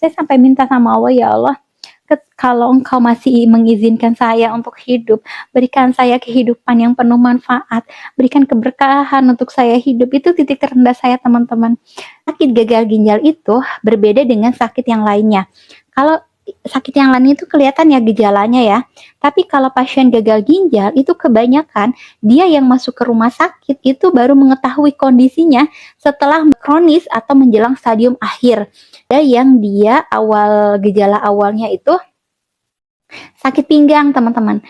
Saya sampai minta sama Allah, ya Allah, kalau Engkau masih mengizinkan saya untuk hidup, berikan saya kehidupan yang penuh manfaat, berikan keberkahan untuk saya hidup. Itu titik terendah saya, teman-teman. Sakit gagal ginjal itu berbeda dengan sakit yang lainnya. Kalau sakit yang lain itu kelihatan ya gejalanya ya. Tapi kalau pasien gagal ginjal itu kebanyakan dia yang masuk ke rumah sakit itu baru mengetahui kondisinya setelah kronis atau menjelang stadium akhir. Ada yang dia gejala awalnya itu sakit pinggang, teman-teman.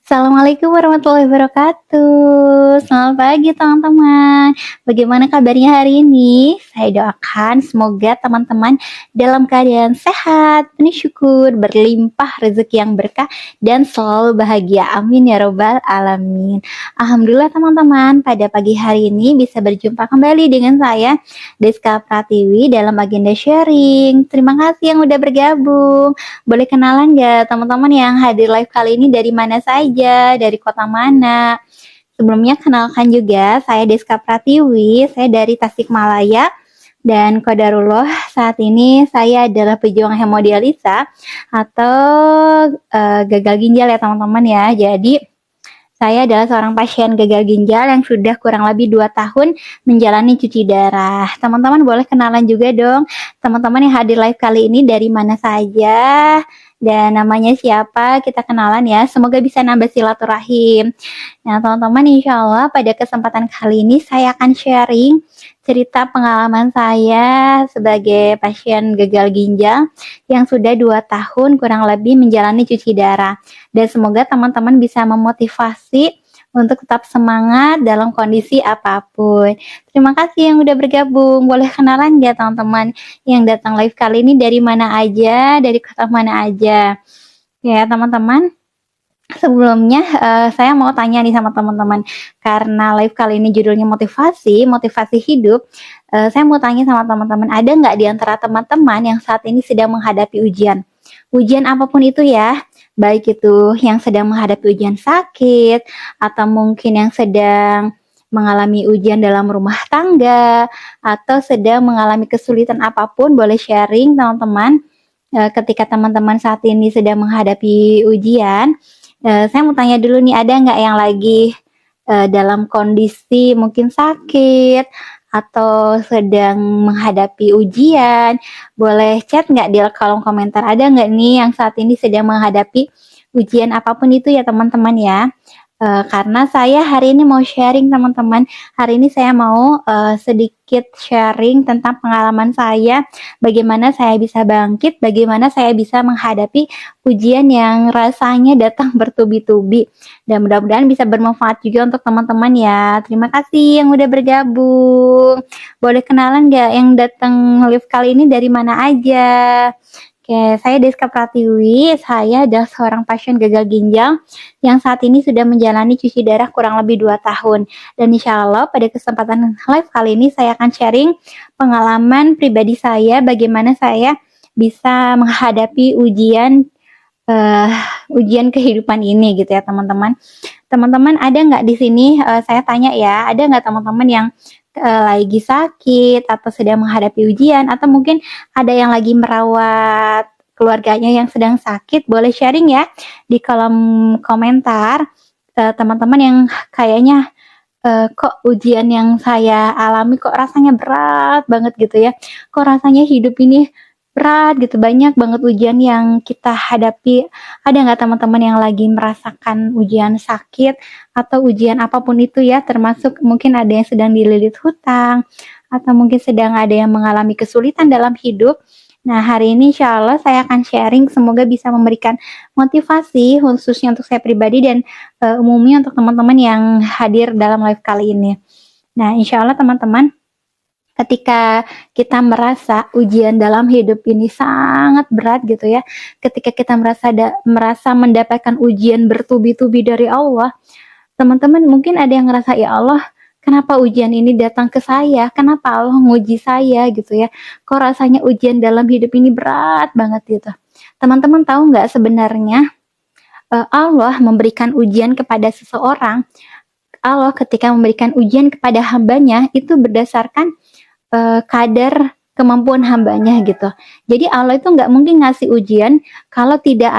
Assalamualaikum warahmatullahi wabarakatuh. Selamat pagi teman-teman. Bagaimana kabarnya hari ini? Saya doakan semoga teman-teman dalam keadaan sehat, penuh syukur, berlimpah rezeki yang berkah, dan selalu bahagia. Amin ya robbal alamin. Alhamdulillah teman-teman, pada pagi hari ini bisa berjumpa kembali dengan saya, Deska Pratiwi, dalam agenda sharing. Terima kasih yang udah bergabung. Boleh kenalan gak teman-teman yang hadir live kali ini dari mana saja, dari kota mana? Sebelumnya kenalkan juga, saya Deska Pratiwi, saya dari Tasikmalaya, dan qadarullah saat ini saya adalah pejuang hemodialisa atau gagal ginjal ya teman-teman ya. Jadi saya adalah seorang pasien gagal ginjal yang sudah kurang lebih 2 tahun menjalani cuci darah. Teman-teman boleh kenalan juga dong, teman-teman yang hadir live kali ini dari mana saja, dan namanya siapa, kita kenalan ya, semoga bisa nambah silaturahim. Nah teman-teman, insya Allah pada kesempatan kali ini saya akan sharing cerita pengalaman saya sebagai pasien gagal ginjal yang sudah 2 tahun kurang lebih menjalani cuci darah. Dan semoga teman-teman bisa memotivasi untuk tetap semangat dalam kondisi apapun. Terima kasih yang udah bergabung. Boleh kenalan ya teman-teman yang datang live kali ini dari mana aja, dari kota mana aja. Ya teman-teman, sebelumnya saya mau tanya nih sama teman-teman, karena live kali ini judulnya motivasi hidup. Saya mau tanya sama teman-teman, ada nggak di antara teman-teman yang saat ini sedang menghadapi ujian apapun itu ya, baik itu yang sedang menghadapi ujian sakit, atau mungkin yang sedang mengalami ujian dalam rumah tangga, atau sedang mengalami kesulitan apapun, boleh sharing teman-teman. Ketika teman-teman saat ini sedang menghadapi ujian, saya mau tanya dulu nih, ada nggak yang lagi dalam kondisi mungkin sakit atau sedang menghadapi ujian? Boleh chat nggak di kolom komentar, ada nggak nih yang saat ini sedang menghadapi ujian apapun itu ya teman-teman ya. Karena saya hari ini mau sharing teman-teman. Hari ini saya mau sedikit sharing tentang pengalaman saya, bagaimana saya bisa bangkit, bagaimana saya bisa menghadapi ujian yang rasanya datang bertubi-tubi. Dan mudah-mudahan bisa bermanfaat juga untuk teman-teman ya. Terima kasih yang udah bergabung. Boleh kenalan nggak yang datang live kali ini dari mana aja? Oke, saya Deska Pratiwi, saya adalah seorang pasien gagal ginjal yang saat ini sudah menjalani cuci darah kurang lebih 2 tahun. Dan insya Allah pada kesempatan live kali ini saya akan sharing pengalaman pribadi saya, bagaimana saya bisa menghadapi ujian kehidupan ini gitu ya teman-teman. Teman-teman ada nggak di sini, saya tanya ya, ada nggak teman-teman yang lagi sakit atau sedang menghadapi ujian, atau mungkin ada yang lagi merawat keluarganya yang sedang sakit? Boleh sharing ya di kolom komentar, teman-teman yang kayaknya kok ujian yang saya alami kok rasanya berat banget gitu ya, kok rasanya hidup ini berat gitu, banyak banget ujian yang kita hadapi. Ada nggak teman-teman yang lagi merasakan ujian sakit atau ujian apapun itu ya, termasuk mungkin ada yang sedang dililit hutang, atau mungkin sedang ada yang mengalami kesulitan dalam hidup. Nah hari ini insya Allah saya akan sharing, semoga bisa memberikan motivasi khususnya untuk saya pribadi dan umumnya untuk teman-teman yang hadir dalam live kali ini. Nah insya Allah teman-teman, ketika kita merasa ujian dalam hidup ini sangat berat gitu ya, ketika kita merasa mendapatkan ujian bertubi-tubi dari Allah, teman-teman mungkin ada yang ngerasa, ya Allah kenapa ujian ini datang ke saya, kenapa Allah nguji saya gitu ya, kok rasanya ujian dalam hidup ini berat banget gitu. Teman-teman tahu nggak sebenarnya Allah memberikan ujian kepada seseorang, Allah ketika memberikan ujian kepada hambanya itu berdasarkan kadar kemampuan hambanya gitu. Jadi Allah itu nggak mungkin ngasih ujian kalau tidak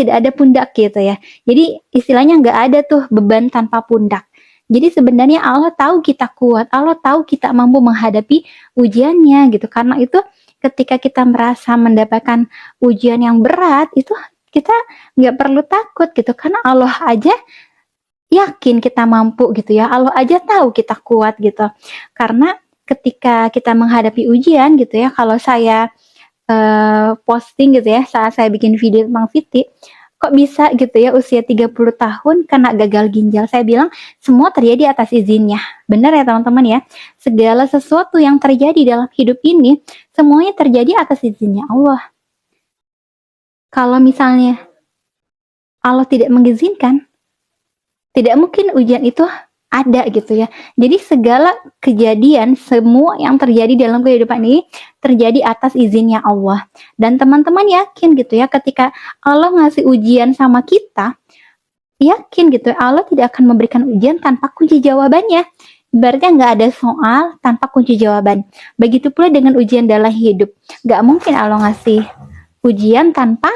ada pundak gitu ya. Jadi istilahnya nggak ada tuh beban tanpa pundak. Jadi sebenarnya Allah tahu kita kuat, Allah tahu kita mampu menghadapi ujiannya gitu. Karena itu ketika kita merasa mendapatkan ujian yang berat, itu kita nggak perlu takut gitu. Karena Allah aja yakin kita mampu gitu ya. Allah aja tahu kita kuat gitu. Karena ketika kita menghadapi ujian gitu ya, kalau saya posting gitu ya, saat saya bikin video tentang Viti, kok bisa gitu ya usia 30 tahun kena gagal ginjal. Saya bilang semua terjadi atas izinnya. Benar ya teman-teman ya. Segala sesuatu yang terjadi dalam hidup ini semuanya terjadi atas izinnya Allah. Kalau misalnya Allah tidak mengizinkan, tidak mungkin ujian itu ada gitu ya. Jadi segala kejadian, semua yang terjadi dalam kehidupan ini terjadi atas izinnya Allah. Dan teman-teman yakin gitu ya, ketika Allah ngasih ujian sama kita, yakin gitu ya, Allah tidak akan memberikan ujian tanpa kunci jawabannya. Berarti nggak ada soal tanpa kunci jawaban. Begitu pula dengan ujian dalam hidup. Nggak mungkin Allah ngasih ujian tanpa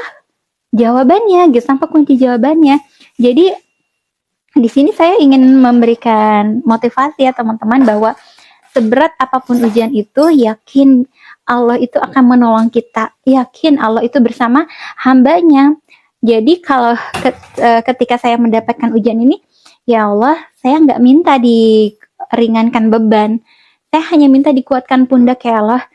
jawabannya gitu, tanpa kunci jawabannya. Jadi di sini saya ingin memberikan motivasi ya teman-teman, bahwa seberat apapun ujian itu, yakin Allah itu akan menolong kita, yakin Allah itu bersama hambanya. Jadi kalau ketika saya mendapatkan ujian ini, ya Allah, saya nggak minta diringankan beban, saya hanya minta dikuatkan pundak ya Allah,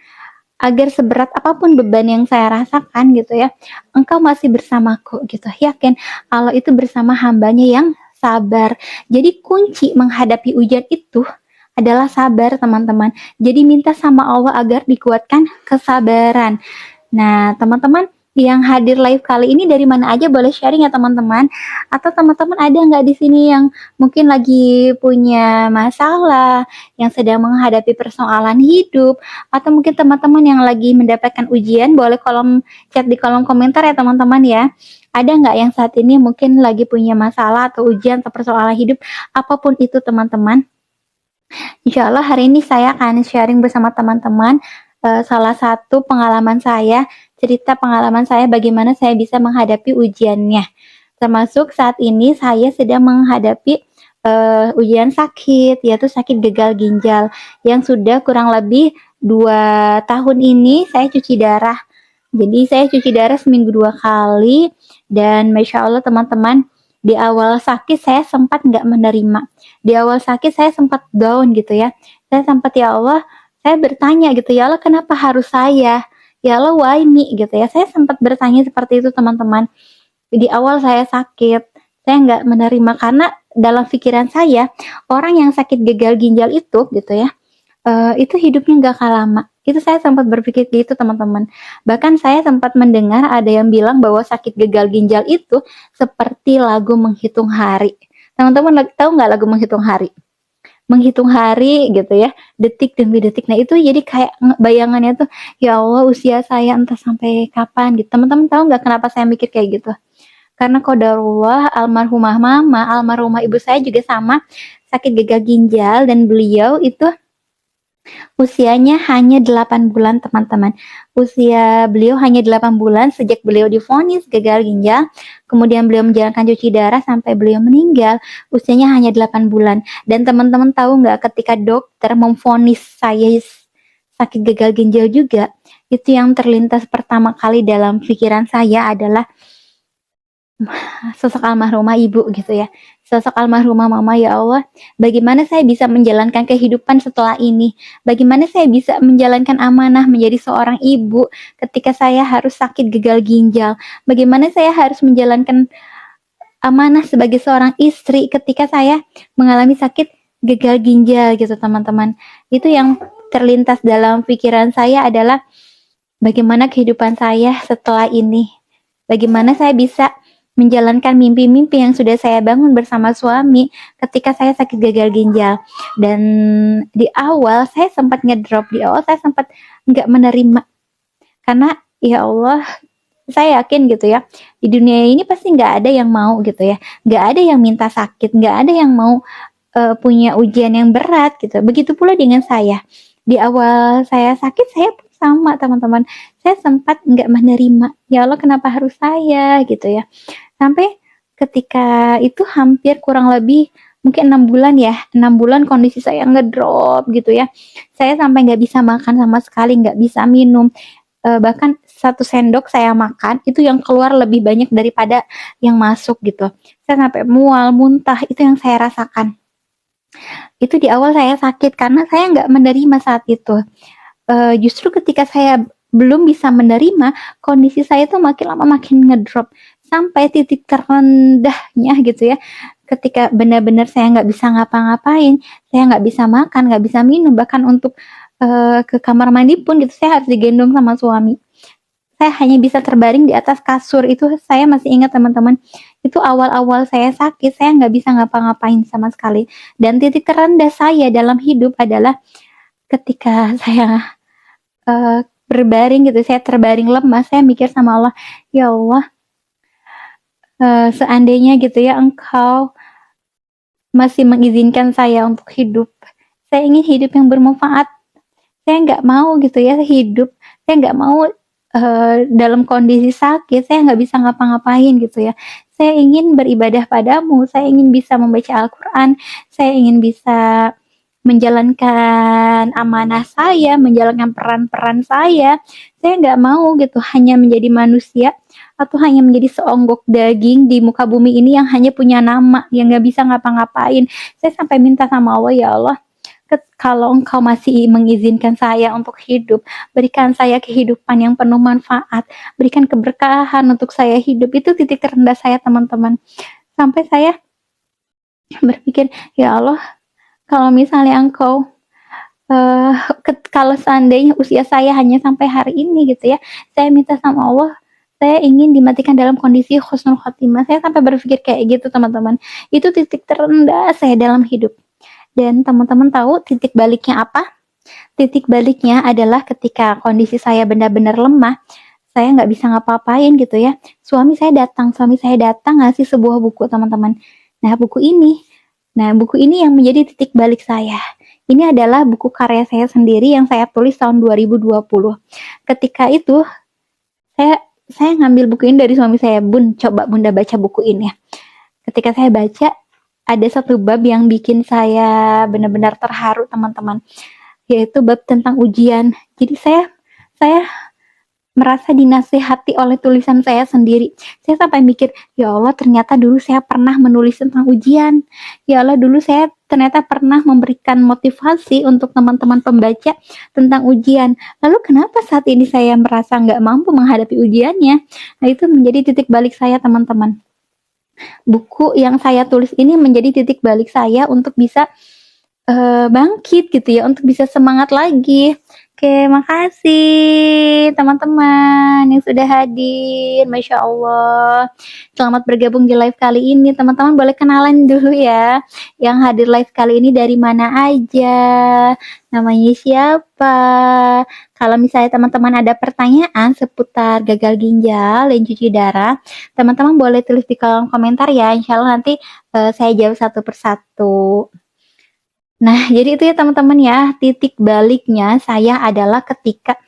agar seberat apapun beban yang saya rasakan gitu ya, Engkau masih bersamaku gitu. Yakin Allah itu bersama hambanya yang sabar. Jadi kunci menghadapi ujian itu adalah sabar teman-teman. Jadi minta sama Allah agar dikuatkan kesabaran. Nah teman-teman yang hadir live kali ini dari mana aja boleh sharing ya teman-teman. Atau teman-teman ada nggak di sini yang mungkin lagi punya masalah, yang sedang menghadapi persoalan hidup, atau mungkin teman-teman yang lagi mendapatkan ujian, boleh chat di kolom komentar ya teman-teman ya. Ada nggak yang saat ini mungkin lagi punya masalah atau ujian atau persoalan hidup, apapun itu teman-teman. Insya Allah hari ini saya akan sharing bersama teman-teman salah satu pengalaman saya, cerita pengalaman saya bagaimana saya bisa menghadapi ujiannya. Termasuk saat ini saya sedang menghadapi ujian sakit, yaitu sakit gagal ginjal, yang sudah kurang lebih 2 tahun ini saya cuci darah. Jadi saya cuci darah seminggu 2 kali, dan Masya Allah teman-teman, di awal sakit saya sempat nggak menerima. Di awal sakit saya sempat down gitu ya. Saya sempat, ya Allah, saya bertanya gitu, ya Allah kenapa harus saya? Ya Allah why me gitu ya. Saya sempat bertanya seperti itu teman-teman. Di awal saya sakit, saya nggak menerima karena dalam pikiran saya, orang yang sakit gagal ginjal itu gitu ya, itu hidupnya nggak akan lama. Itu saya sempat berpikir gitu teman-teman. Bahkan saya sempat mendengar ada yang bilang bahwa sakit gagal ginjal itu seperti lagu menghitung hari. Teman-teman tahu nggak lagu menghitung hari? Menghitung hari gitu ya, detik demi detik. Nah itu jadi kayak bayangannya tuh, ya Allah usia saya entah sampai kapan gitu. Teman-teman tahu nggak kenapa saya mikir kayak gitu? Karena qadarullah, almarhumah mama, almarhumah ibu saya juga sama sakit gagal ginjal, dan beliau itu usianya hanya 8 bulan teman-teman. Usia beliau hanya 8 bulan sejak beliau divonis gagal ginjal, kemudian beliau menjalankan cuci darah sampai beliau meninggal, usianya hanya 8 bulan. Dan teman-teman tahu nggak, ketika dokter memvonis saya sakit gagal ginjal juga, itu yang terlintas pertama kali dalam pikiran saya adalah sosok almarhumah ibu gitu ya, sosok almarhumah mama. Ya Allah, bagaimana saya bisa menjalankan kehidupan setelah ini, bagaimana saya bisa menjalankan amanah menjadi seorang ibu ketika saya harus sakit gagal ginjal, bagaimana saya harus menjalankan amanah sebagai seorang istri ketika saya mengalami sakit gagal ginjal gitu teman-teman. Itu yang terlintas dalam pikiran saya adalah bagaimana kehidupan saya setelah ini, bagaimana saya bisa menjalankan mimpi-mimpi yang sudah saya bangun bersama suami ketika saya sakit gagal ginjal. Dan di awal saya sempat ngedrop, di awal saya sempat nggak menerima, karena ya Allah, saya yakin gitu ya, di dunia ini pasti nggak ada yang mau gitu ya, nggak ada yang minta sakit, nggak ada yang mau punya ujian yang berat gitu. Begitu pula dengan saya. Di awal saya sakit, saya pun sama teman-teman. Saya sempat nggak menerima. Ya Allah, kenapa harus saya gitu ya. Sampai ketika itu hampir kurang lebih mungkin 6 bulan ya. 6 bulan kondisi saya ngedrop gitu ya. Saya sampai nggak bisa makan sama sekali, nggak bisa minum. Bahkan 1 sendok saya makan itu yang keluar lebih banyak daripada yang masuk gitu. Saya sampai mual, muntah, itu yang saya rasakan. Itu di awal saya sakit karena saya nggak menerima saat itu. Justru ketika saya belum bisa menerima, kondisi saya tuh makin lama makin ngedrop sampai titik terendahnya gitu ya. Ketika benar-benar saya nggak bisa ngapa-ngapain, saya nggak bisa makan, nggak bisa minum, bahkan untuk ke kamar mandi pun gitu saya harus digendong sama suami. Saya hanya bisa terbaring di atas kasur. Itu saya masih ingat teman-teman. Itu awal-awal saya sakit, saya nggak bisa ngapa-ngapain sama sekali. Dan titik terendah saya dalam hidup adalah ketika saya berbaring gitu, saya terbaring lemas, saya mikir sama Allah, ya Allah, seandainya gitu ya Engkau masih mengizinkan saya untuk hidup, saya ingin hidup yang bermanfaat. Saya nggak mau gitu ya hidup, saya nggak mau dalam kondisi sakit, saya nggak bisa ngapa-ngapain gitu ya. Saya ingin beribadah padamu, saya ingin bisa membaca Al-Quran, saya ingin bisa menjalankan amanah saya, menjalankan peran-peran saya. Saya nggak mau gitu hanya menjadi manusia atau hanya menjadi seonggok daging di muka bumi ini yang hanya punya nama, yang nggak bisa ngapa-ngapain. Saya sampai minta sama Allah, ya Allah, kalau Engkau masih mengizinkan saya untuk hidup, berikan saya kehidupan yang penuh manfaat, berikan keberkahan untuk saya hidup. Itu titik terendah saya teman-teman. Sampai saya berpikir, ya Allah, kalau misalnya Engkau kalau seandainya usia saya hanya sampai hari ini gitu ya, saya minta sama Allah, saya ingin dimatikan dalam kondisi husnul khotimah. Saya sampai berpikir kayak gitu teman-teman. Itu titik terendah saya dalam hidup. Dan teman-teman tahu titik baliknya apa? Titik baliknya adalah ketika kondisi saya benar-benar lemah, saya nggak bisa ngapa-ngapain gitu ya. Suami saya datang ngasih sebuah buku teman-teman. Buku ini yang menjadi titik balik saya. Ini adalah buku karya saya sendiri yang saya tulis tahun 2020. Ketika itu saya ngambil buku ini dari suami saya, Bun, coba Bunda baca buku ini ya. Ketika saya baca, ada satu bab yang bikin saya benar-benar terharu teman-teman, yaitu bab tentang ujian. Jadi saya merasa dinasehati oleh tulisan saya sendiri. Saya sampai mikir, ya Allah, ternyata dulu saya pernah menulis tentang ujian. Ya Allah, dulu saya ternyata pernah memberikan motivasi untuk teman-teman pembaca tentang ujian. Lalu kenapa saat ini saya merasa nggak mampu menghadapi ujiannya? Nah, itu menjadi titik balik saya teman-teman. Buku yang saya tulis ini menjadi titik balik saya untuk bisa bangkit gitu ya, untuk bisa semangat lagi. Oke, makasih teman-teman yang sudah hadir. Masya Allah, selamat bergabung di live kali ini. Teman-teman boleh kenalan dulu ya, yang hadir live kali ini dari mana aja, namanya siapa. Kalau misalnya teman-teman ada pertanyaan seputar gagal ginjal dan cuci darah, teman-teman boleh tulis di kolom komentar ya. Insya Allah nanti saya jawab satu persatu. Nah, jadi itu ya teman-teman ya, titik baliknya saya adalah ketika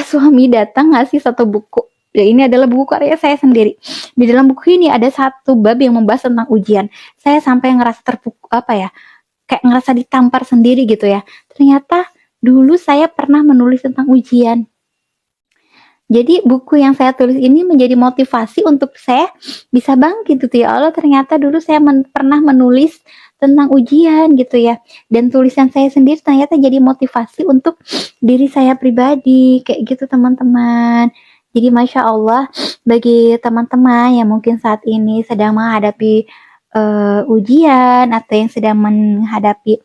suami datang ngasih satu buku. Ya, ini adalah buku karya saya sendiri. Di dalam buku ini ada satu bab yang membahas tentang ujian. Saya sampai ngerasa terpukul, kayak ngerasa ditampar sendiri gitu ya. Ternyata dulu saya pernah menulis tentang ujian. Jadi buku yang saya tulis ini menjadi motivasi untuk saya bisa bangkit gitu ya Allah, ternyata dulu saya pernah menulis tentang ujian gitu ya, dan tulisan saya sendiri ternyata jadi motivasi untuk diri saya pribadi kayak gitu teman-teman. Jadi Masya Allah, bagi teman-teman yang mungkin saat ini sedang menghadapi ujian atau yang sedang menghadapi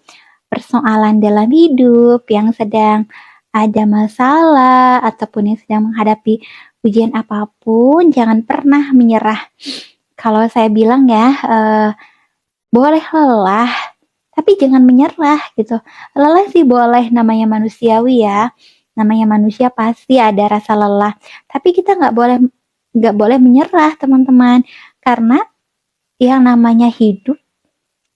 persoalan dalam hidup, yang sedang ada masalah ataupun yang sedang menghadapi ujian apapun jangan pernah menyerah. Kalau saya bilang ya, boleh lelah, tapi jangan menyerah gitu. Lelah sih boleh, namanya manusiawi ya. Namanya manusia pasti ada rasa lelah. Tapi kita nggak boleh menyerah teman-teman. Karena yang namanya hidup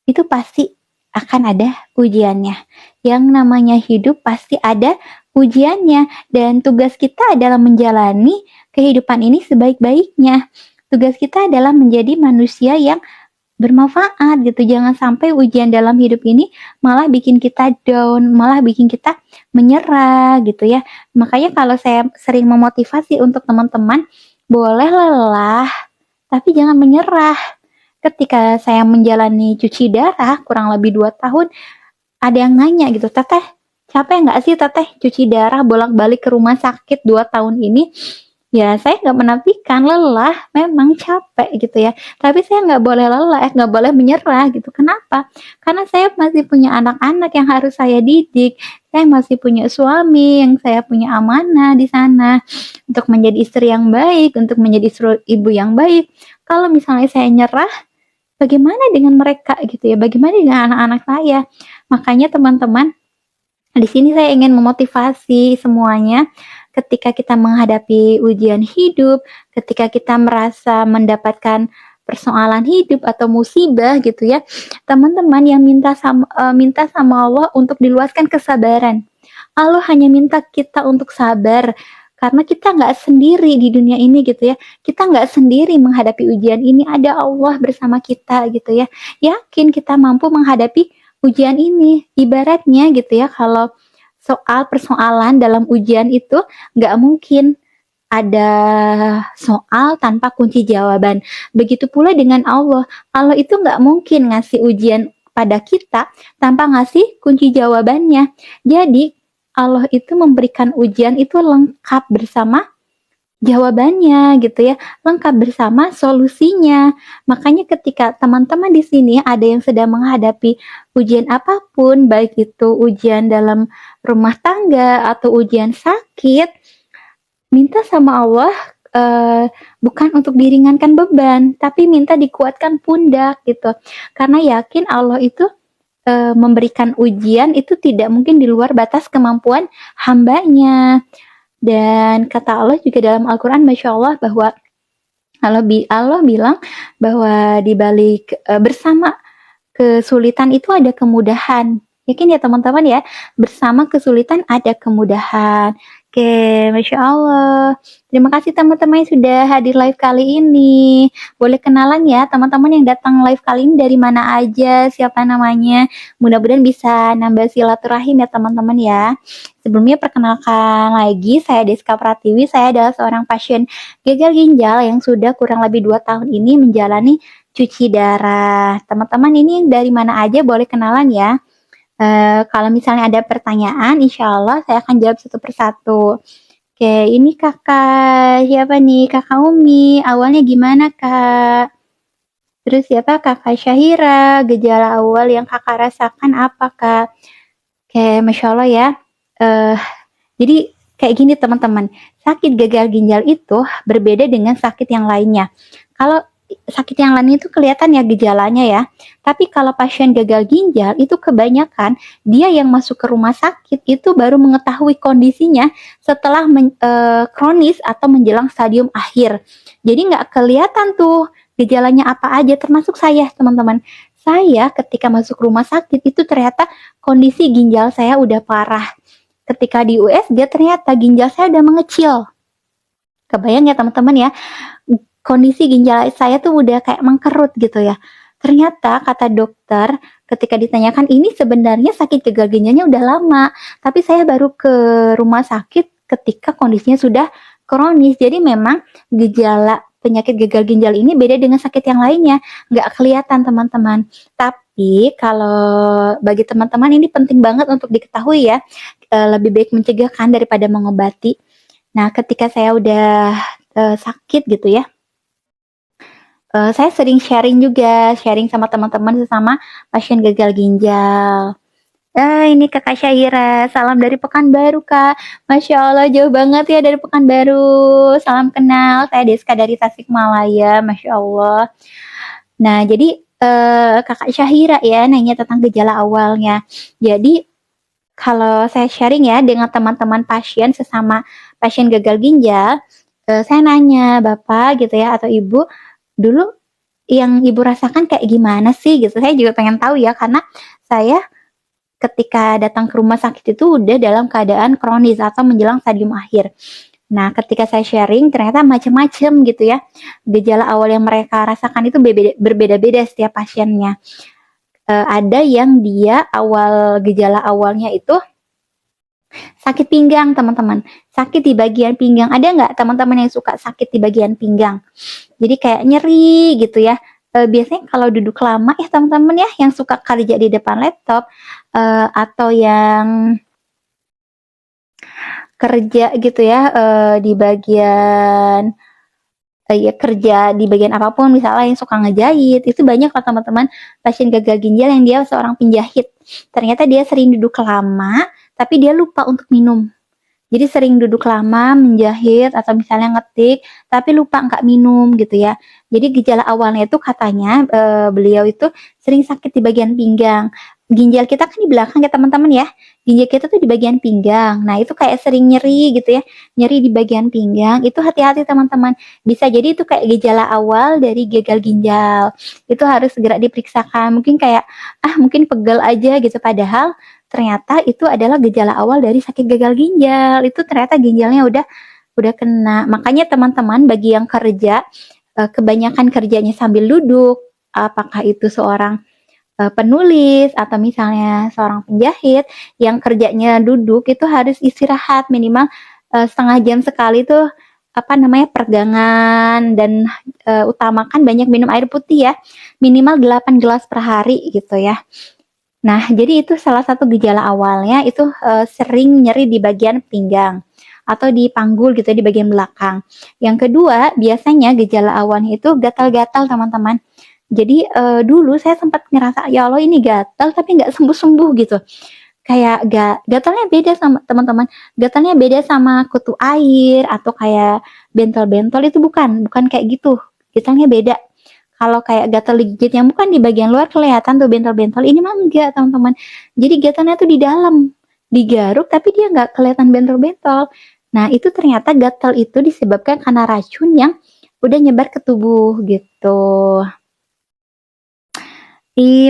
itu pasti akan ada ujiannya. Yang namanya hidup pasti ada ujiannya. Dan tugas kita adalah menjalani kehidupan ini sebaik-baiknya. Tugas kita adalah menjadi manusia yang bermanfaat gitu. Jangan sampai ujian dalam hidup ini malah bikin kita down, malah bikin kita menyerah gitu ya. Makanya kalau saya sering memotivasi untuk teman-teman, boleh lelah, tapi jangan menyerah. Ketika saya menjalani cuci darah kurang lebih 2 tahun, ada yang nanya gitu, "Teteh, capek nggak sih Teteh cuci darah bolak-balik ke rumah sakit 2 tahun ini?" Ya, saya nggak menafikan lelah, memang capek gitu ya. Tapi saya nggak boleh lelah, nggak boleh menyerah gitu. Kenapa? Karena saya masih punya anak-anak yang harus saya didik. Saya masih punya suami yang saya punya amanah di sana untuk menjadi istri yang baik, untuk menjadi ibu yang baik. Kalau misalnya saya nyerah, bagaimana dengan mereka gitu ya? Bagaimana dengan anak-anak saya? Makanya teman-teman, di sini saya ingin memotivasi semuanya ketika kita menghadapi ujian hidup, ketika kita merasa mendapatkan persoalan hidup atau musibah gitu ya, teman-teman yang minta sama Allah untuk diluaskan kesabaran. Allah hanya minta kita untuk sabar karena kita nggak sendiri di dunia ini gitu ya. Kita nggak sendiri menghadapi ujian ini, ada Allah bersama kita gitu ya. Yakin kita mampu menghadapi ujian ini. Ibaratnya gitu ya, kalau soal persoalan dalam ujian itu nggak mungkin ada soal tanpa kunci jawaban. Begitu pula dengan Allah. Allah itu nggak mungkin ngasih ujian pada kita tanpa ngasih kunci jawabannya. Jadi Allah itu memberikan ujian itu lengkap bersama jawabannya gitu ya, lengkap bersama solusinya. Makanya ketika teman-teman di sini ada yang sedang menghadapi ujian apapun, baik itu ujian dalam rumah tangga atau ujian sakit, minta sama Allah bukan untuk diringankan beban, tapi minta dikuatkan pundak gitu. Karena yakin Allah itu memberikan ujian itu tidak mungkin di luar batas kemampuan hambanya. Dan kata Allah juga dalam Al-Quran, Masya Allah, bahwa Allah bilang bahwa di balik bersama kesulitan itu ada kemudahan. Yakin ya teman-teman ya, bersama kesulitan ada kemudahan. Oke, Masya Allah. Terima kasih teman-teman yang sudah hadir live kali ini. Boleh kenalan ya teman-teman yang datang live kali ini dari mana aja, siapa namanya. Mudah-mudahan bisa nambah silaturahim ya teman-teman ya. Sebelumnya perkenalkan lagi, saya Deska Pratiwi. Saya adalah seorang pasien gagal ginjal yang sudah kurang lebih 2 tahun ini menjalani cuci darah. Teman-teman ini dari mana aja boleh kenalan ya. Kalau misalnya ada pertanyaan, insya Allah saya akan jawab satu persatu. Oke, ini kakak siapa nih? Kakak Umi. Awalnya gimana kak? Terus siapa kakak Syahira? Gejala awal yang kakak rasakan apa kak? Oke, Masya Allah ya. Jadi kayak gini teman-teman. Sakit gagal ginjal itu berbeda dengan sakit yang lainnya. Kalau sakit yang lain itu kelihatan ya gejalanya ya. Tapi kalau pasien gagal ginjal itu kebanyakan dia yang masuk ke rumah sakit itu baru mengetahui kondisinya setelah kronis atau menjelang stadium akhir. Jadi nggak kelihatan tuh gejalanya apa aja, termasuk saya teman-teman. Saya ketika masuk rumah sakit itu ternyata kondisi ginjal saya udah parah. Ketika di USG ternyata ginjal saya udah mengecil. Kebayang ya teman-teman ya, kondisi ginjal saya tuh udah kayak mengkerut gitu ya. Ternyata kata dokter ketika ditanyakan ini sebenarnya sakit gagal ginjalnya udah lama, tapi saya baru ke rumah sakit ketika kondisinya sudah kronis. Jadi memang gejala penyakit gagal ginjal ini beda dengan sakit yang lainnya, nggak kelihatan teman-teman. Tapi kalau bagi teman-teman ini penting banget untuk diketahui ya, lebih baik mencegah kan daripada mengobati. Nah ketika saya udah sakit gitu ya, saya sering sharing sama teman-teman sesama pasien gagal ginjal. Ini Kakak Syahira, salam dari Pekanbaru, Kak. Masya Allah, jauh banget ya dari Pekanbaru. Salam kenal, saya Deska dari Tasikmalaya, Masya Allah. Nah, jadi Kakak Syahira ya nanya tentang gejala awalnya. Jadi kalau saya sharing ya dengan teman-teman pasien sesama pasien gagal ginjal, saya nanya Bapak gitu ya atau Ibu, dulu yang Ibu rasakan kayak gimana sih gitu. Saya juga pengen tahu ya karena saya ketika datang ke rumah sakit itu udah dalam keadaan kronis atau menjelang stadium akhir. Nah, ketika saya sharing ternyata macam-macam gitu ya. Gejala awal yang mereka rasakan itu berbeda-beda setiap pasiennya. Ada yang dia gejala awalnya itu sakit pinggang, teman-teman. Sakit di bagian pinggang. Ada nggak teman-teman yang suka sakit di bagian pinggang? Jadi kayak nyeri gitu ya. Biasanya kalau duduk lama ya teman-teman ya yang suka kerja di depan laptop atau yang kerja gitu ya di bagian ya kerja di bagian apapun misalnya yang suka ngejahit itu banyak lah teman-teman pasien gagal ginjal yang dia seorang penjahit ternyata dia sering duduk lama tapi dia lupa untuk minum. Jadi sering duduk lama menjahit atau misalnya ngetik tapi lupa nggak minum gitu ya. Jadi gejala awalnya itu katanya beliau itu sering sakit di bagian pinggang. Ginjal kita kan di belakang ya teman-teman ya. Ginjal kita tuh di bagian pinggang. Nah itu kayak sering nyeri gitu ya. Nyeri di bagian pinggang. Itu hati-hati teman-teman. Bisa jadi itu kayak gejala awal dari gagal ginjal. Itu harus segera diperiksakan. Mungkin kayak mungkin pegel aja gitu. Padahal ternyata itu adalah gejala awal dari sakit gagal ginjal. Itu ternyata ginjalnya udah kena. Makanya teman-teman bagi yang kerja kebanyakan kerjanya sambil duduk, apakah itu seorang penulis atau misalnya seorang penjahit yang kerjanya duduk itu harus istirahat minimal setengah jam sekali tuh apa namanya peregangan dan utamakan banyak minum air putih ya minimal 8 gelas per hari gitu ya. Nah, jadi itu salah satu gejala awalnya itu sering nyeri di bagian pinggang atau di panggul gitu di bagian belakang. Yang kedua, biasanya gejala awalnya itu gatal-gatal teman-teman. Jadi dulu saya sempat ngerasa ya Allah ini gatal tapi nggak sembuh-sembuh gitu. Kayak gatalnya beda sama teman-teman. Gatalnya beda sama kutu air atau kayak bentol-bentol itu bukan kayak gitu. Gatalnya beda. Kalau kayak gatal digigit yang bukan di bagian luar kelihatan tuh bentol-bentol, ini mah enggak teman-teman. Jadi gatalnya tuh di dalam, digaruk tapi dia nggak kelihatan bentol-bentol. Nah itu ternyata gatal itu disebabkan karena racun yang udah nyebar ke tubuh gitu.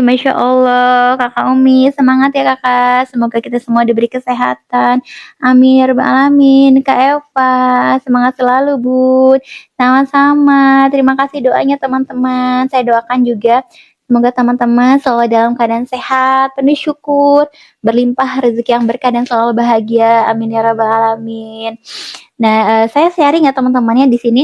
Masya Allah, Kakak Umi, semangat ya Kakak. Semoga kita semua diberi kesehatan. Amin, ya Rabbal Alamin. Kak Eva, semangat selalu, Bun. Sama-sama. Terima kasih doanya teman-teman. Saya doakan juga semoga teman-teman selalu dalam keadaan sehat, penuh syukur, berlimpah rezeki yang berkah dan selalu bahagia. Amin ya Rabbal Alamin. Nah, saya sharing ya teman-temannya di sini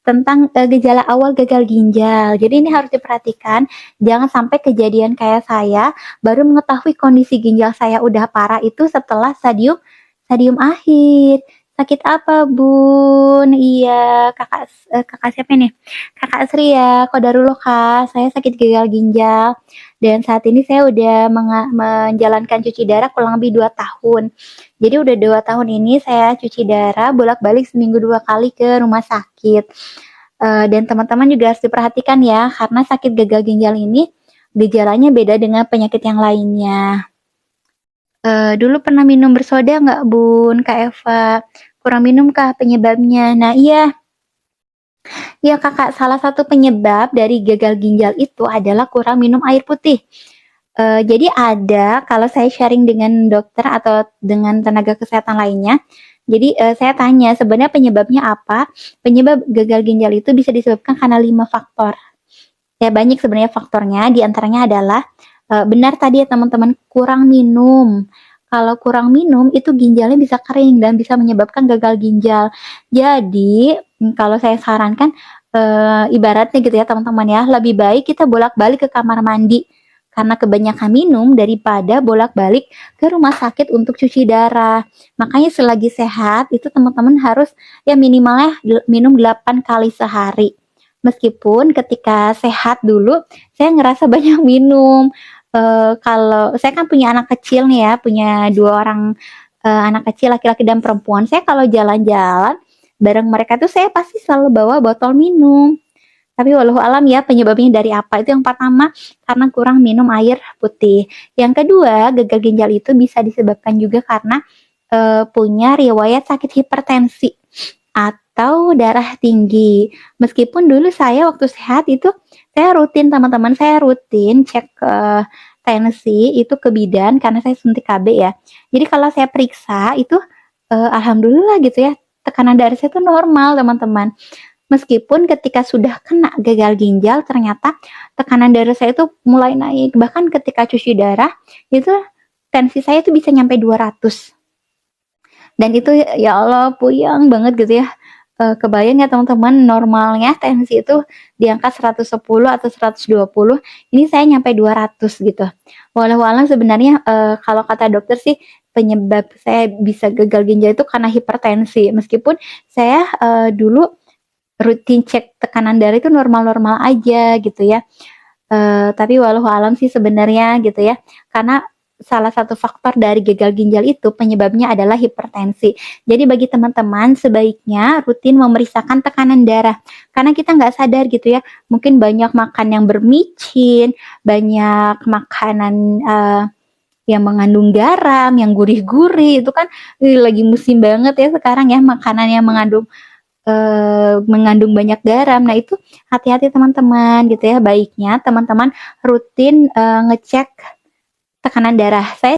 tentang gejala awal gagal ginjal. Jadi ini harus diperhatikan, jangan sampai kejadian kayak saya baru mengetahui kondisi ginjal saya udah parah itu setelah stadium akhir. Sakit apa, Bun? Iya, kakak siapa nih? Kakak Sri ya, Kodarullah Kak. Saya sakit gagal ginjal dan saat ini saya udah menjalankan cuci darah kurang lebih 2 tahun. Jadi udah 2 tahun ini saya cuci darah bolak-balik seminggu 2 kali ke rumah sakit. Dan teman-teman juga harus diperhatikan ya, karena sakit gagal ginjal ini gejalanya beda dengan penyakit yang lainnya. Dulu pernah minum bersoda nggak Bun, Kak Eva? Kurang minum kah penyebabnya? Nah iya, ya kakak, salah satu penyebab dari gagal ginjal itu adalah kurang minum air putih. Jadi ada, kalau saya sharing dengan dokter atau dengan tenaga kesehatan lainnya, jadi saya tanya sebenarnya penyebabnya apa? Penyebab gagal ginjal itu bisa disebabkan karena 5 faktor. Ya banyak sebenarnya faktornya, di antaranya adalah benar tadi ya teman-teman, kurang minum. Kalau kurang minum itu ginjalnya bisa kering dan bisa menyebabkan gagal ginjal. Jadi kalau saya sarankan ibaratnya gitu ya teman-teman ya, lebih baik kita bolak-balik ke kamar mandi karena kebanyakan minum daripada bolak-balik ke rumah sakit untuk cuci darah. Makanya selagi sehat itu teman-teman harus ya minimalnya minum 8 kali sehari. Meskipun ketika sehat dulu saya ngerasa banyak minum, Kalau saya kan punya anak kecil nih ya, punya 2 orang, anak kecil laki-laki dan perempuan. Saya kalau jalan-jalan bareng mereka tuh saya pasti selalu bawa botol minum. Tapi walau alam ya penyebabnya dari apa, itu yang pertama karena kurang minum air putih. Yang kedua, gagal ginjal itu bisa disebabkan juga karena punya riwayat sakit hipertensi atau darah tinggi. Meskipun dulu saya waktu sehat itu saya rutin teman-teman, saya rutin cek tensi itu ke bidan karena saya suntik KB ya. Jadi kalau saya periksa itu alhamdulillah gitu ya, tekanan darah saya itu normal teman-teman. Meskipun ketika sudah kena gagal ginjal ternyata tekanan darah saya itu mulai naik. Bahkan ketika cuci darah itu tensi saya itu bisa nyampe 200. Dan itu ya Allah puyeng banget gitu ya. Kebayang ya teman-teman, normalnya tensi itu di angka 110 atau 120, ini saya nyampe 200 gitu. Walau alam sebenarnya kalau kata dokter sih penyebab saya bisa gagal ginjal itu karena hipertensi. Meskipun saya dulu rutin cek tekanan darah itu normal-normal aja gitu ya. Tapi walau alam sih sebenarnya gitu ya, karena salah satu faktor dari gagal ginjal itu penyebabnya adalah hipertensi. Jadi bagi teman-teman sebaiknya rutin memeriksakan tekanan darah, karena kita nggak sadar gitu ya, mungkin banyak makan yang bermicin, banyak makanan yang mengandung garam, yang gurih-gurih, itu kan lagi musim banget ya sekarang ya, makanan yang mengandung banyak garam. Nah itu hati-hati teman-teman gitu ya, baiknya teman-teman rutin ngecek tekanan darah. Saya